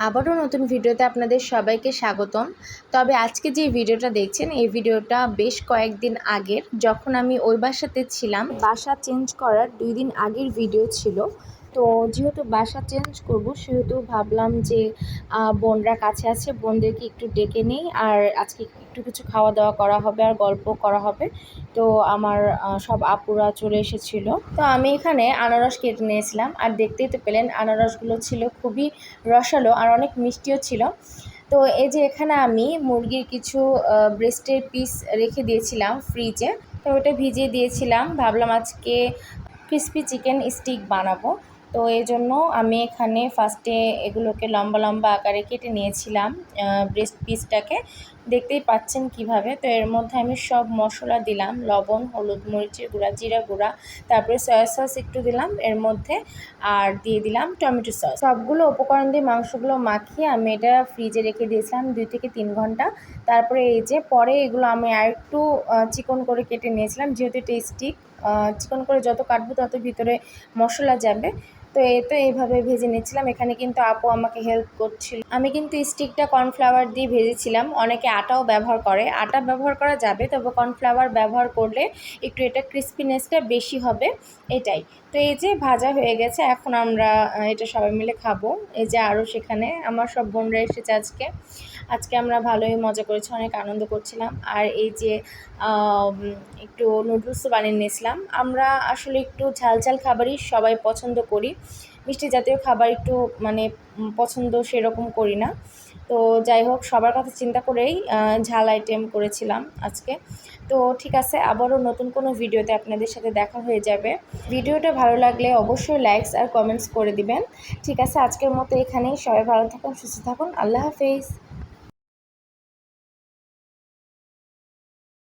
আবারও নতুন ভিডিওতে আপনাদের সবাইকে স্বাগতম। তবে আজকে যে ভিডিওটা দেখছেন এই ভিডিওটা বেশ কয়েকদিন আগের, যখন আমি ওই বাসাতে ছিলাম। বাসা চেঞ্জ করার 2 দিন আগের ভিডিও ছিল। তো যেহেতু বাসা চেঞ্জ করব সেহেতু ভাবলাম যে বোনরা কাছে আছে, বোনদেরকে একটু ডেকে নিই, আর আজকে একটু কিছু খাওয়া দাওয়া করা হবে আর গল্প করা হবে। তো আমার সব আপুরা চলে এসেছিল। তো আমি এখানে আনারস কেটে নিয়েছিলাম, আর দেখতেই তো পেলেন আনারসগুলো ছিল খুবই রসালো আর অনেক মিষ্টিও ছিল। তো এই যে এখানে আমি মুরগির কিছু ব্রেস্টের পিস রেখে দিয়েছিলাম ফ্রিজে, তো ওটা ভিজিয়ে দিয়েছিলাম। ভাবলাম আজকে ক্রিসপি চিকেন স্টিক বানাবো। তো এই জন্য আমি এখানে ফার্স্টে এগুলোকে লম্বা লম্বা আকারে কেটে নিয়েছিলাম, ব্রেস্ট পিসটাকে দেখতেই পাচ্ছেন কিভাবে। তো এর মধ্যে আমি সব মশলা দিলাম, লবণ, হলুদ, মরিচের গুঁড়া, জিরা গুঁড়া, তারপরে সয়া সস একটু দিলাম এর মধ্যে, আর দিয়ে দিলাম টমেটো সস। সবগুলো উপকরণ দিয়ে মাংসগুলো মাখিয়ে আমি এটা ফ্রিজে রেখে দিয়েছিলাম 2 থেকে 3 ঘন্টা। তারপরে এই যে পরে এগুলো আমি আর একটু চিকন করে কেটে নিয়েছিলাম, যেহেতু এটা স্টিক, চিকন করে যত কাটবো তত ভিতরে মশলা যাবে। তো এইভাবে ভেজে নিচ্ছিলাম। এখানে কিন্তু আপু আমাকে হেল্প করছিল। আমি কিন্তু স্টিকটা কর্নফ্লাওয়ার দিয়ে ভেজেছিলাম। অনেকে আটাও ব্যবহার করে, আটা ব্যবহার করা যাবে, তবে কর্নফ্লাওয়ার ব্যবহার করলে একটু এটা ক্রিস্পিনেসটা বেশি হবে, এটাই। তো এই যে ভাজা হয়ে গেছে, এখন আমরা এটা সবাই মিলে খাবো। এই যে আরও সেখানে আমার সব বোনরা এসেছে আজকে। আজকে আমরা ভালোই মজা করেছি, অনেক আনন্দ করছিলাম। আর এই যে একটু নুডলসও বানিয়ে নিয়েছিলাম। আমরা আসলে একটু ঝাল ঝাল খাবারই সবাই পছন্দ করি, মিষ্টি জাতীয় খাবার একটু মানে পছন্দ সেরকম করি না। তো যাই হোক, সবার কথা চিন্তা করেই ঝাল আইটেম করেছিলাম আজকে। তো ঠিক আছে, আবারও নতুন কোনো ভিডিওতে আপনাদের সাথে দেখা হয়ে যাবে। ভিডিওটা ভালো লাগলে অবশ্যই লাইকস আর কমেন্টস করে দিবেন। ঠিক আছে, আজকের মতো এখানেই। সবাই ভালো থাকুন, সুস্থ থাকুন। আল্লাহ হাফেজ।